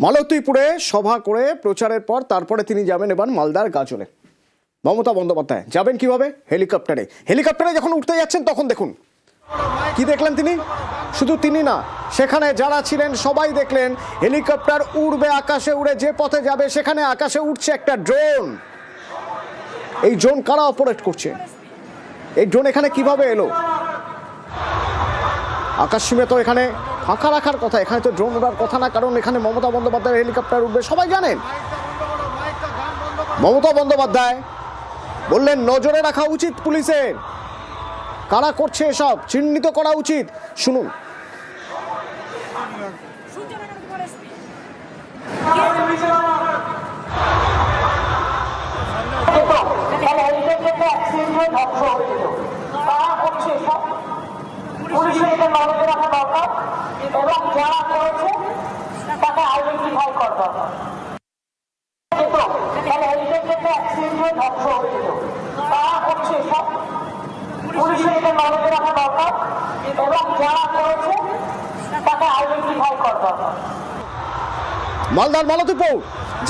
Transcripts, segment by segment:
মালতীপুরে সভা করে প্রচারের পর তারপরে তিনি যাবেন এবার মালদার গাজলে। মমতা বন্দ্যোপাধ্যায় যাবেন কিভাবে? হেলিকপ্টারে। হেলিকপ্টারে যখন উঠতে যাচ্ছেন তখন দেখুন কি দেখলেন তিনি। শুধু তিনি না, সেখানে যারা ছিলেন সবাই দেখলেন হেলিকপ্টার উড়বে, আকাশে উড়ে যে পথে যাবে সেখানে আকাশে উঠছে একটা ড্রোন। এই ড্রোন কারা অপারেট করছে? এই ড্রোন এখানে কিভাবে এলো? আকাশ সীমে তো এখানে ফাঁকা রাখার কথা, এখানে তো ড্রোন ওড়ার কথা না, কারণ এখানে মমতা বন্দ্যোপাধ্যায়ের হেলিকপ্টার উঠবে সবাই জানেন। মমতা বন্দ্যোপাধ্যায় বললেন নজরে রাখা উচিত পুলিশের, কারা করছে এসব চিহ্নিত করা উচিত। শুনুন। পুলিশের এটা নজরে রাখা দরকার এবং যারা করেছে তাকে আইডেন্টিফাই করা দরকার। কিন্তু তাহলে হেলিকপ্টারটা অ্যাক্সিডেন্ট হয়ে ধ্বংস হয়ে যেত। তারা করছে সব, পুলিশের এটা নজরে রাখা দরকার এবং যারা করেছে তাকে আইডেন্টিফাই করা দরকার। মালদার মালতীপুর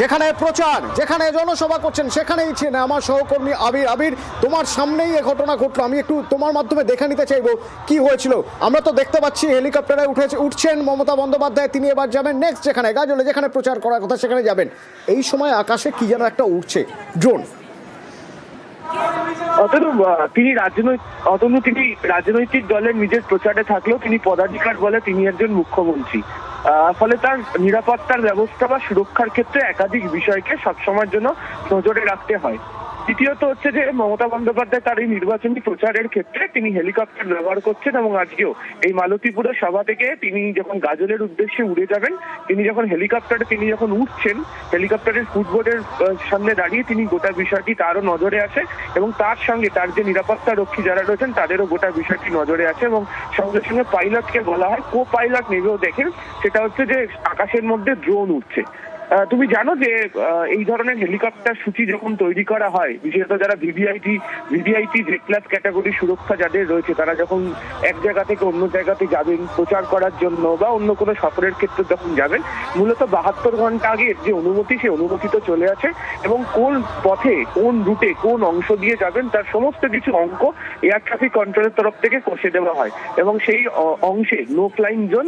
যেখানে প্রচার, যেখানে জনসভা করছেন সেখানেই ছিলেন আমার সহকর্মী আবির। আবির, তোমার সামনেই এ ঘটনা ঘটলো, আমি একটু তোমার মাধ্যমে দেখে নিতে চাইবো কি হয়েছিল। আমরা তো দেখতে পাচ্ছি হেলিকপ্টারে উঠছেন মমতা বন্দ্যোপাধ্যায়, তিনি এবার যাবেন নেক্সট যেখানে গাজলে, যেখানে প্রচার করার কথা সেখানে যাবেন। এই সময় আকাশে কি যেন একটা উঠছে ড্রোন। তিনি রাজনৈতিক দলের নিজের প্রচারে থাকলেও তিনি পদাধিকার বলে তিনি একজন মুখ্যমন্ত্রী, ফলে তার নিরাপত্তার ব্যবস্থা বা সুরক্ষার ক্ষেত্রে একাধিক বিষয়কে সবসময়ের জন্য নজরে রাখতে হয়। দ্বিতীয়ত হচ্ছে যে মমতা বন্দ্যোপাধ্যায় তার এই নির্বাচনী প্রচারের ক্ষেত্রে তিনি হেলিকপ্টার ব্যবহার করছেন এবং আজকেও এই মালতীপুরের সভা থেকে তিনি যখন গাজলের উদ্দেশ্যে উড়ে যাবেন, তিনি যখন উঠছেন হেলিকপ্টারের ফুটবোর্ডের সামনে দাঁড়িয়ে তিনি গোটা বিষয়টি তারও নজরে আসে এবং তার সঙ্গে তার যে নিরাপত্তা রক্ষী যারা রয়েছেন তাদেরও গোটা বিষয়টি নজরে আছে এবং সঙ্গে সঙ্গে পাইলটকে বলা হয় কো পাইলট নিজেও দেখেন, সেটা হচ্ছে যে আকাশের মধ্যে ড্রোন উঠছে। তুমি জানো যে এই ধরনের হেলিকপ্টার সূচি যখন তৈরি করা হয়, বিশেষত যারা ভিভিআইপি জে ক্লাস ক্যাটাগরি সুরক্ষা যাদের রয়েছে, তারা যখন এক জায়গা থেকে অন্য জায়গাতে যাবেন প্রচার করার জন্য বা অন্য কোনো সফরের ক্ষেত্রে যখন যাবেন, মূলত 72 ঘন্টা আগে যে অনুমতি, সেই অনুমতি তো চলে আসে এবং কোন পথে, কোন রুটে, কোন অংশ দিয়ে যাবেন তার সমস্ত কিছু অঙ্ক এয়ার ট্রাফিক কন্ট্রোলের তরফ থেকে কষে দেওয়া হয় এবং সেই অংশে নো ফ্লাইং জোন,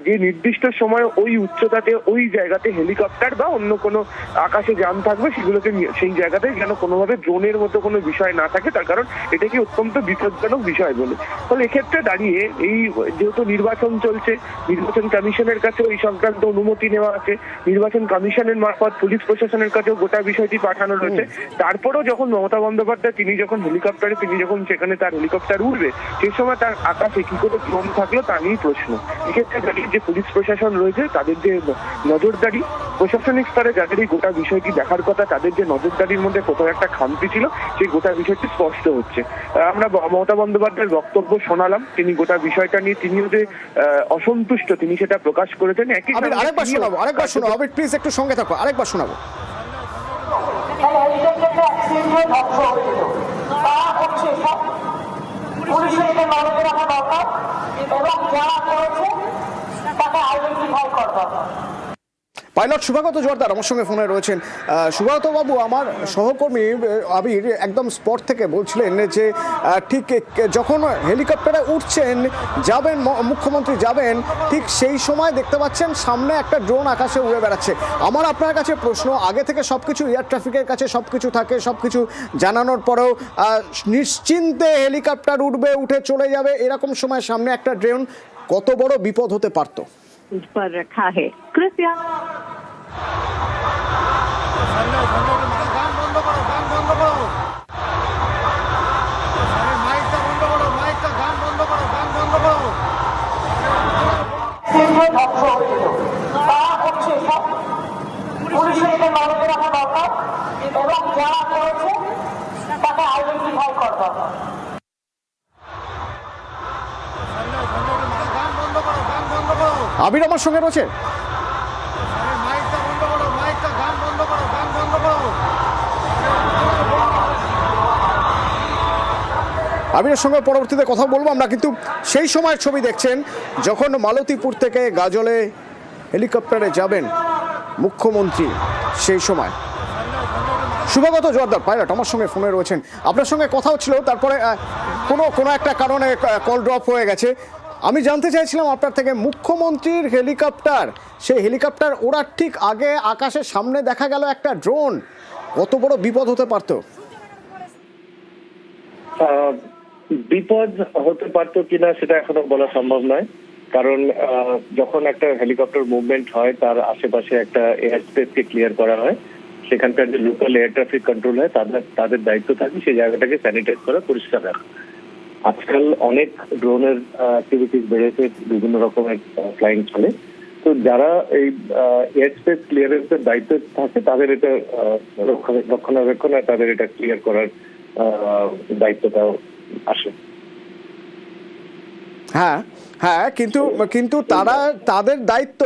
যে নির্দিষ্ট সময় ওই উচ্চতাতে ওই জায়গাতে হেলিকপ্টার বা অন্য কোনো আকাশে যান থাকবে সেগুলোকে সেই জায়গাতে যেন কোনোভাবে ড্রোনের মতো কোনো বিষয় না থাকে, তার কারণ এটা কি অত্যন্ত বিপজ্জনক বিষয় বলে। ফলে এক্ষেত্রে দাঁড়িয়ে এই যেহেতু নির্বাচন চলছে, নির্বাচন কমিশনের কাছে এই সংক্রান্ত অনুমতি নেওয়া আছে, নির্বাচন কমিশনের মারফত পুলিশ প্রশাসনের কাছেও গোটা বিষয়টি পাঠানো রয়েছে, তারপরেও যখন মমতা বন্দ্যোপাধ্যায় তিনি যখন সেখানে তার হেলিকপ্টার উঠবে, সেই সময় তার আকাশে কি করে ড্রোন থাকলো তা নিয়েই প্রশ্ন। এক্ষেত্রে দাঁড়িয়ে যে পুলিশ প্রশাসন রয়েছে তাদের যে নজরদারি, প্রশাসনিক স্তরে যাদের এই গোটা বিষয়টি দেখার কথা, তাদের যে নজরদারির মধ্যে কোথাও একটা খামতি ছিল, সেই গোটা বিষয়টি স্পষ্ট হচ্ছে। আমরা মমতা বন্দ্যোপাধ্যায়ের বক্তব্য শোনালাম, তিনি গোটা বিষয়টা নিয়ে তিনিও যে অসন্তুষ্ট তিনি সেটা প্রকাশ করেছেন। আরেকবার শোনাবো আবির, প্লিজ একটু সঙ্গে থাকো, আরেকবার শোনাবো। পুলিশের এটা নজরে রাখা দরকার এবং যারা করেছে তাকে আইডেন্টিফাই করা দরকার। পাইলট শুভাগত জোয়ারদার আমার সঙ্গে ফোনে রয়েছেন। শুভাগত বাবু, আমার সহকর্মী আবির একদম স্পট থেকে বলছিলেন যে ঠিক যখন হেলিকপ্টারে উঠছেন, যাবেন মুখ্যমন্ত্রী যাবেন, ঠিক সেই সময় দেখতে পাচ্ছেন সামনে একটা ড্রোন আকাশে উড়ে বেড়াচ্ছে। আমার আপনার কাছে প্রশ্ন, আগে থেকে সবকিছু এয়ার ট্রাফিকের কাছে সবকিছু থাকে, সবকিছু জানানোর পরেও নিশ্চিন্তে হেলিকপ্টার উঠবে, উঠে চলে যাবে, এরকম সময় সামনে একটা ড্রোন, কত বড় বিপদ হতে পারতো? पर रखा है कृपया। পুলিশের এটা নজরে রাখা দরকার এবং যারা করেছে তাকে আইডেন্টিফাই করা দরকার। আবির আমার সঙ্গে রয়েছে। আবিরের সঙ্গে পরবর্তীতে কথা বলবো আমরা, কিন্তু সেই সময়ের ছবি দেখছেন যখন মালতীপুর থেকে গাজলে হেলিকপ্টারে যাবেন মুখ্যমন্ত্রী সেই সময়। শুভাগত জোয়ারদার পাইলট আমার সঙ্গে ফোনে রয়েছেন, আপনার সঙ্গে কথা হচ্ছিল, তারপরে কোনো একটা কারণে কল ড্রপ হয়ে গেছে। আমি জানতে চাইছিলাম আপনার থেকে, মুখ্যমন্ত্রীর হেলিকপ্টার, সেই হেলিকপ্টার ওড়ার ঠিক আগে আকাশের সামনে দেখা গেল একটা ড্রোন, কত বড় বিপদ হতে পারতো? বিপদ হতে পারতো কিনা সেটা এখনো বলা সম্ভব নয়, কারণ যখন একটা হেলিকপ্টার মুভমেন্ট হয় তার আশেপাশে একটা এয়ার স্পেসকে ক্লিয়ার করা হয়, সেখানকার যে লোকাল এয়ার ট্রাফিক কন্ট্রোল হয় তাদের দায়িত্ব থাকে সেই জায়গাটাকে স্যানিটাইজ করা, পরিষ্কার রাখা। আজকাল অনেক ড্রোনের অ্যাক্টিভিটিস বেড়েছে, বিভিন্ন রকমের ফ্লাইং চলে, তো যারা এই এয়ার স্পেস ক্লিয়ারেন্সের দায়িত্ব থাকে তাদের এটা রক্ষণাবেক্ষণ আর তাদের এটা ক্লিয়ার করার দায়িত্বটাও আসে। হ্যাঁ হ্যাঁ, কিন্তু তাদের দায়িত্ব,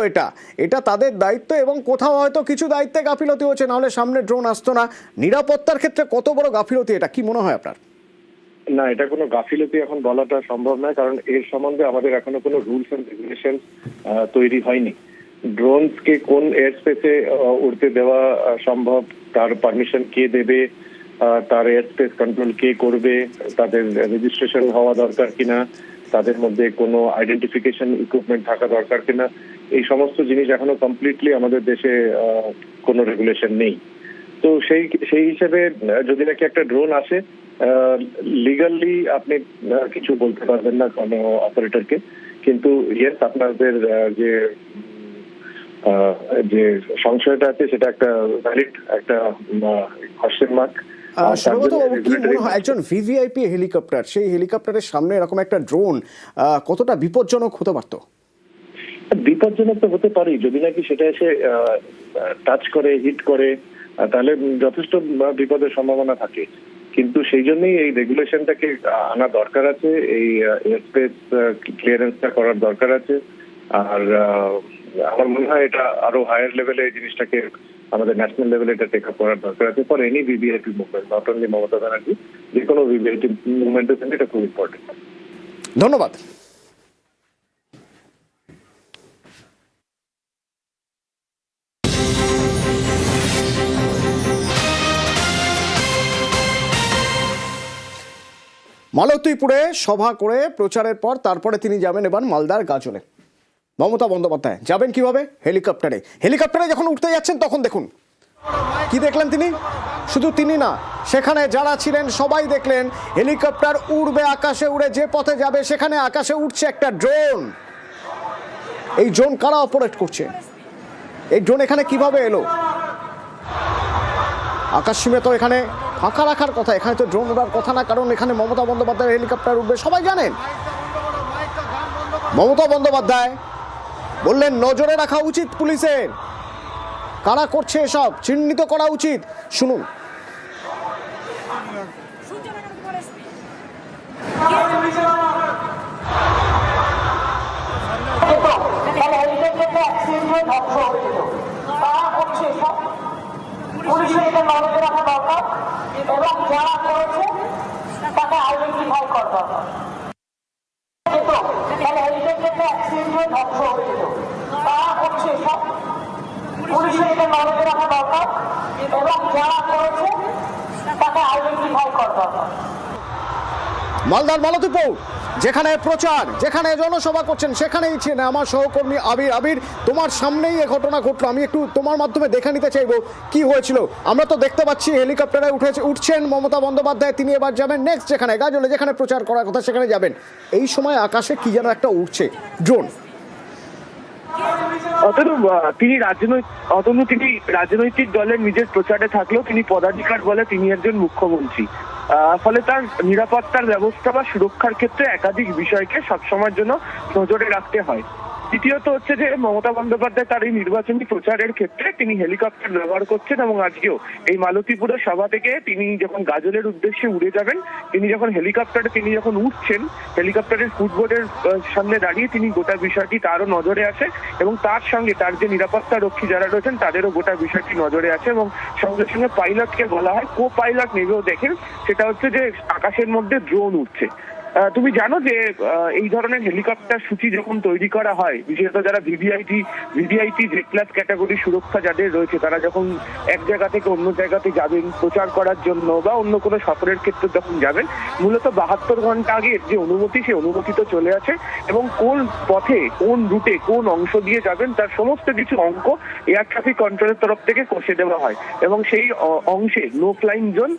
এটা তাদের দায়িত্ব, এবং কোথাও হয়তো কিছু দায়িত্বে গাফিলতি হচ্ছে, নাহলে সামনে ড্রোন আসতো না। নিরাপত্তার ক্ষেত্রে কত বড় গাফিলতি এটা, কি মনে হয় আপনার? না, এটা কোনো গাফিলতি এখন বলাটা সম্ভব নয়, কারণ এর সম্বন্ধে আমাদের এখনো কোনো রুলস এন্ড রেগুলেশন তৈরি হয়নি। ড্রোনসকে কোন এয়ার স্পেসে উড়তে দেওয়া সম্ভব, তার পারমিশন কে দেবে, তার এয়ার স্পেস কন্ট্রোল কে করবে, তাদের রেজিস্ট্রেশন হওয়া দরকার কিনা, তাদের মধ্যে কোনো আইডেন্টিফিকেশন ইকুইপমেন্ট থাকা দরকার কিনা, এই সমস্ত জিনিস এখনো কমপ্লিটলি আমাদের দেশে কোনো রেগুলেশন নেই। তো সেই হিসেবে যদি নাকি একটা ড্রোন আসে, লিগালি আপনি কিছু বলতে পারবেন না কোনো অপারেটরকে, কিন্তু ইয়েস, আপনাদের যে সংশয়টা আছে সেটা একটা ভ্যালিড একটা কোয়েশ্চেন মার্ক। একজন ভিভিআইপি হেলিকপ্টার, সেই হেলিকপ্টারের সামনে এরকম একটা ড্রোন কতটা বিপজ্জনক হতে পারতো? বিপজ্জনক তো হতে পারি, যদি নাকি সেটা এসে টাচ করে, হিট করে, তাহলে যথেষ্ট বিপদের সম্ভাবনা থাকে। কিন্তু সেই জন্যই এই রেগুলেশনটাকে আনা দরকার আছে, এই এয়ারস্পেস ক্লিয়ারেন্সটা করার দরকার আছে। আর আমার মনে হয় এটা আরো হায়ার লেভেলে এই জিনিসটাকে আমাদের ন্যাশনাল লেভেলে এটা টেক আপ করার দরকার আছে for any VVIP movement, not only Mamata Banerjee, যে কোনো ভিভিআইপি মুভমেন্টের জন্য এটা খুব ইম্পর্টেন্ট। ধন্যবাদ। মালতীপুরে সভা করে প্রচারের পর তারপরে তিনি যাবেন এবার মালদার গাজলে। মমতা বন্দ্যোপাধ্যায় যাবেন কিভাবে? হেলিকপ্টারে যখন উঠতে যাচ্ছেন তখন দেখুন কি দেখলেন তিনি। শুধু তিনি না, সেখানে যারা ছিলেন সবাই দেখলেন হেলিকপ্টার উড়বে, আকাশে উড়ে যে পথে যাবে সেখানে আকাশে উঠছে একটা ড্রোন। এই ড্রোন কারা অপারেট করছে? এই ড্রোন এখানে কিভাবে এলো? আকাশ সীমে তো এখানে ফাঁকা রাখার কথা, এখানে তো ড্রোন ওড়ার কথা না, কারণ এখানে মমতা বন্দ্যোপাধ্যায়ের হেলিকপ্টার উঠবে, সবাই জানেন। মমতা বন্দ্যোপাধ্যায় বললেন নজরে রাখা উচিত পুলিশের, কারা করছে এসব চিহ্নিত করা উচিত। শুনুন। পুলিশের এটা নজরে রাখা দরকার, এবং যারা করেছে তাকে আইডেন্টিফাই করা দরকার। কিন্তু হেলিকপ্টারটা অ্যাক্সিডেন্ট হয়ে ধ্বংস হয়েছিল, তারা করছে সব। পুলিশের এটা নজরে রাখা দরকার, এবং যারা করেছে তাকে আইডেন্টিফাই করা দরকার। মালদার মালতীপুর, যেখানে প্রচার, যেখানে জনসভা করছেন, সেখানেই ছিলেন আমার সহকর্মী আবির। আবির, তোমার সামনেই এ ঘটনা ঘটলো, আমি একটু তোমার মাধ্যমে দেখে নিতে চাইবো কি হয়েছিল। আমরা তো দেখতে পাচ্ছি হেলিকপ্টারে উঠছেন মমতা বন্দ্যোপাধ্যায়, তিনি এবার যাবেন নেক্সট যেখানে গাজলে, যেখানে প্রচার করার কথা সেখানে যাবেন। এই সময় আকাশে কি যেন একটা উঠছে ড্রোন। তিনি রাজনৈতিক দলের নিজের প্রচারে থাকলেও তিনি পদাধিকার বলে তিনি একজন মুখ্যমন্ত্রী, ফলে তার নিরাপত্তার ব্যবস্থা বা সুরক্ষার ক্ষেত্রে একাধিক বিষয়কে সবসময়ের জন্য নজরে রাখতে হয়। দ্বিতীয়ত হচ্ছে যে মমতা বন্দ্যোপাধ্যায় তার এই নির্বাচনী প্রচারের ক্ষেত্রে তিনি হেলিকপ্টার ব্যবহার করছেন, এবং আজকেও এই মালতীপুরের সভা থেকে তিনি যখন গাজলের উদ্দেশ্যে উড়ে যাবেন, তিনি যখন উঠছেন, হেলিকপ্টারের ফুটবোর্ডের সামনে দাঁড়িয়ে তিনি গোটা বিষয়টি তারও নজরে আসে, এবং তার সঙ্গে তার যে নিরাপত্তা রক্ষী যারা রয়েছেন তাদেরও গোটা বিষয়টি নজরে আসে, এবং সঙ্গে সঙ্গে পাইলটকে বলা হয় কো পাইলট নিজেও দেখেন, সেটা হচ্ছে যে আকাশের মধ্যে ড্রোন উঠছে। তুমি জানো যে এই ধরনের হেলিকপ্টার সূচি যখন তৈরি করা হয়, বিশেষত যারা ভিভিআইপি জেড ক্লাস ক্যাটাগরি সুরক্ষা যাদের রয়েছে, তারা যখন এক জায়গা থেকে অন্য জায়গাতে যাবেন প্রচার করার জন্য বা অন্য কোনো সফরের ক্ষেত্রে যখন যাবেন, মূলত 72 ঘন্টা আগে যে অনুমতি, সেই অনুমতি তো চলে আসে এবং কোন পথে, কোন রুটে, কোন অংশ দিয়ে যাবেন তার সমস্ত কিছু অঙ্ক এয়ার ট্রাফিক কন্ট্রোলের তরফ থেকে কষে দেওয়া হয় এবং সেই অংশে নো ফ্লাইং জোন,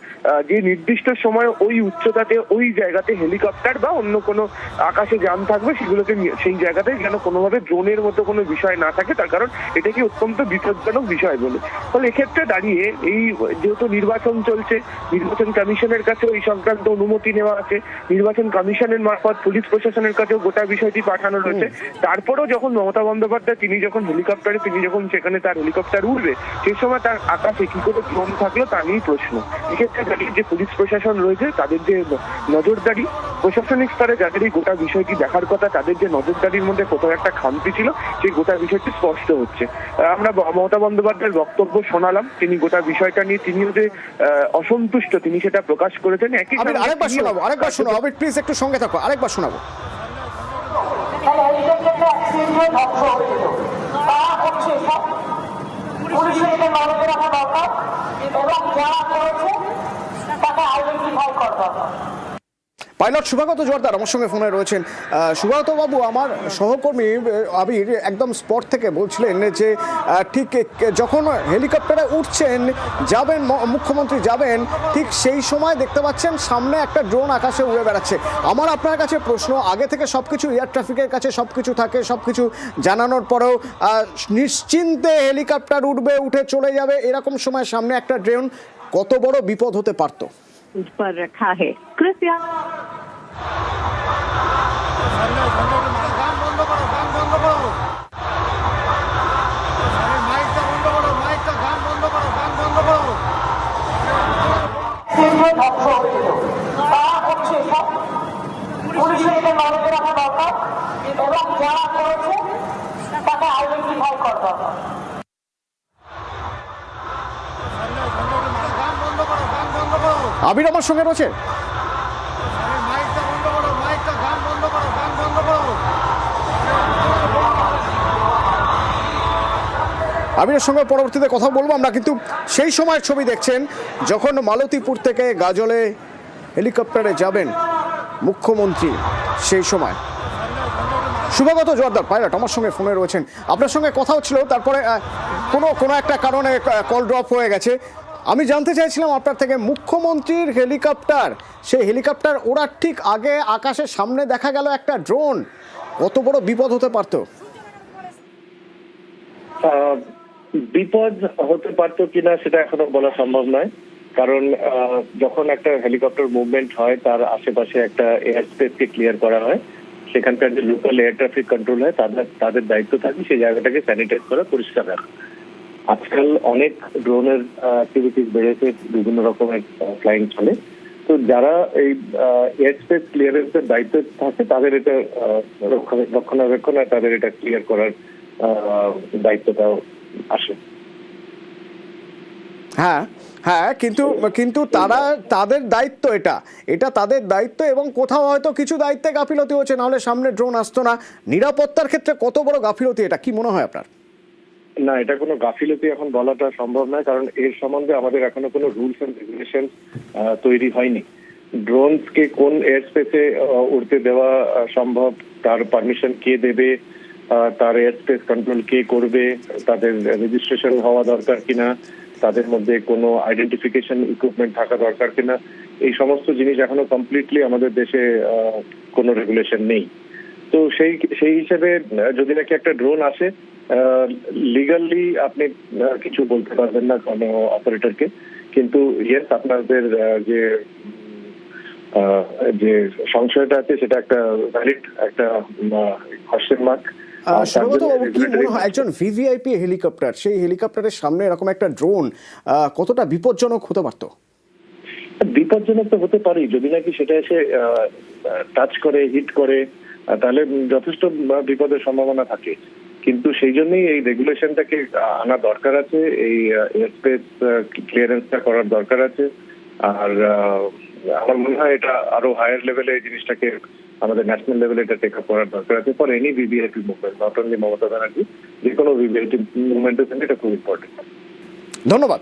যে নির্দিষ্ট সময় ওই উচ্চতাতে ওই জায়গাতে হেলিকপ্টার বা অন্য কোনো আকাশে যান থাকবে সেগুলোকে সেই জায়গাতে যেন কোনোভাবে ড্রোনের মতো কোনো বিষয় না থাকে, তার কারণ এটা কি অত্যন্ত বিপজ্জনক বিষয় বলে। ফলে এক্ষেত্রে দাঁড়িয়ে এই যেহেতু নির্বাচন চলছে, নির্বাচন কমিশনের কাছে এই সংক্রান্ত অনুমতি নেওয়া আছে, নির্বাচন কমিশনের মারফত পুলিশ প্রশাসনের কাছেও গোটা বিষয়টি পাঠানো রয়েছে, তারপরেও যখন মমতা বন্দ্যোপাধ্যায় তিনি যখন সেখানে তার হেলিকপ্টার উঠবে, সেই সময় তার আকাশে কি করে ড্রোন থাকলো তা নিয়েই প্রশ্ন। এক্ষেত্রে দাঁড়িয়ে যে পুলিশ প্রশাসন রয়েছে তাদের যে নজরদারি, প্রশাসনিক স্তরে যাদের এই গোটা বিষয়টি দেখার কথা, তাদের যে নজরদারির মধ্যে কোথাও একটা খামতি ছিল, সেই গোটা বিষয়টি স্পষ্ট হচ্ছে। আমরা মমতা বন্দ্যোপাধ্যায়ের বক্তব্য শোনালাম, তিনি গোটা বিষয়টা নিয়ে তিনিও যে অসন্তুষ্ট তিনি সেটা প্রকাশ করেছেন। একই আরেকবার শোনাবো প্লিজ, একটু সঙ্গে থাকো, আরেকবার শোনাবো। হেলিকপ্টারটা অ্যাক্সিডেন্টে ধ্বংস হয়েছিল, তা হচ্ছে সব পুলিশের এটা নজরে রাখা দরকার এবং যারা করেছে তাকে আইডেন্টিফাই করা দরকার। পাইলট শুভাগত জোয়ারদার আমার সঙ্গে ফোনে রয়েছেন। শুভাগত বাবু, আমার সহকর্মী আবির একদম স্পট থেকে বলছিলেন যে ঠিক যখন হেলিকপ্টারে উঠছেন, যাবেন মুখ্যমন্ত্রী যাবেন, ঠিক সেই সময় দেখতে পাচ্ছেন সামনে একটা ড্রোন আকাশে উড়ে বেড়াচ্ছে। আমার আপনার কাছে প্রশ্ন, আগে থেকে সবকিছু এয়ার ট্রাফিকের কাছে সবকিছু থাকে, সবকিছু জানানোর পরেও নিশ্চিন্তে হেলিকপ্টার উঠবে, উঠে চলে যাবে, এরকম সময় সামনে একটা ড্রোন, কত বড় বিপদ হতে পারতো? पर रखा है। कृपया ধ্বংস হয়েছিল, তা হচ্ছে সব পুলিশের এটা নজরে রাখা দরকার এবং যারা করেছে তাকে আইডেন্টিফাই করা দরকার। আবির আমার সঙ্গে রয়েছে। আবিরের সঙ্গে পরবর্তীতে কথা বলবো আমরা, কিন্তু সেই সময়ের ছবি দেখছেন যখন মালতীপুর থেকে গাজলে হেলিকপ্টারে যাবেন মুখ্যমন্ত্রী, সেই সময় শুভাগত জোয়ারদার পাইলট আমার সঙ্গে ফোনে রয়েছেন। আপনার সঙ্গে কথা হচ্ছিল, তারপরে কোনো একটা কারণে কল ড্রপ হয়ে গেছে। আমি জানতে চাইছিলাম আপনার থেকে, মুখ্যমন্ত্রীর হেলিকপ্টার, সেই হেলিকপ্টার ওড়ার ঠিক আগে আকাশের সামনে দেখা গেল একটা ড্রোন, কত বড় বিপদ হতে পারতো? বিপদ হতে পারতো কিনা সেটা এখনো বলা সম্ভব নয়, কারণ যখন একটা হেলিকপ্টার মুভমেন্ট হয় তার আশেপাশে একটা এয়ার স্পেসকে ক্লিয়ার করা হয়, সেখানকার যে লোকাল এয়ার ট্রাফিক কন্ট্রোল হয় তাদের দায়িত্ব থাকে সেই জায়গাটাকে স্যানিটাইজ করা, পরিষ্কার রাখা। আজকাল অনেক ড্রোনের অ্যাক্টিভিটিস বেড়েছে, বিভিন্ন রকমের ফ্লাইং চলে, তো যারা এই এয়ার স্পেস ক্লিয়ারেন্সের দায়িত্ব থাকে তাদের এটা রক্ষণাবেক্ষণ আর তাদের এটা ক্লিয়ার করার দায়িত্বটাও আসে। হ্যাঁ, কিন্তু তাদের দায়িত্ব, এটা তাদের দায়িত্ব, এবং কোথাও হয়তো কিছু দায়িত্বে গাফিলতি হচ্ছে, নাহলে সামনে ড্রোন আসতো না। নিরাপত্তার ক্ষেত্রে কত বড় গাফিলতি এটা, কি মনে হয় আপনার? না, এটা কোনো গাফিলতি এখন বলাটা সম্ভব নয়, কারণ এর সম্বন্ধে আমাদের এখনো কোনো রুলস এন্ড রেগুলেশন তৈরি হয়নি। ড্রোনসকে কোন এয়ার স্পেসে উড়তে দেওয়া সম্ভব, তার পারমিশন কে দেবে, তার এয়ার স্পেস কন্ট্রোল কে করবে, তাদের রেজিস্ট্রেশন হওয়া দরকার কিনা, তাদের মধ্যে কোনো আইডেন্টিফিকেশন ইকুইপমেন্ট থাকা দরকার কিনা, এই সমস্ত জিনিস এখনো কমপ্লিটলি আমাদের দেশে কোনো রেগুলেশন নেই। তো সেই হিসেবে যদি নাকি একটা ড্রোন আসে, লিগালি আপনি কিছু বলতে পারবেন না কোনো অপারেটরকে, কিন্তু ইয়েস, আপনাদের যে সংশয়টা আছে সেটা একটা ভ্যালিড একটা কোয়েশ্চেন মার্ক। একজন ভিভিআইপি হেলিকপ্টার, সেই হেলিকপ্টারের সামনে এরকম একটা ড্রোন কতটা বিপজ্জনক হতে পারতো? বিপজ্জনক তো হতে পারেই, যদি নাকি সেটা এসে টাচ করে, হিট করে, তাহলে যথেষ্ট বিপদের সম্ভাবনা থাকে। কিন্তু সেই জন্যই এই রেগুলেশনটাকে আনা দরকার আছে, এই এয়ার স্পেস ক্লিয়ারেন্সটা করার দরকার আছে। আর আমার মনে হয় এটা আরো হায়ার লেভেলে এই জিনিসটাকে আমাদের ন্যাশনাল লেভেলে এটা টেক আপ করার দরকার আছে for any VVIP movement, not only Mamata Banerjee, যে কোনো ভিভিআইপি মুভমেন্টের জন্য এটা খুব ইম্পর্টেন্ট। ধন্যবাদ।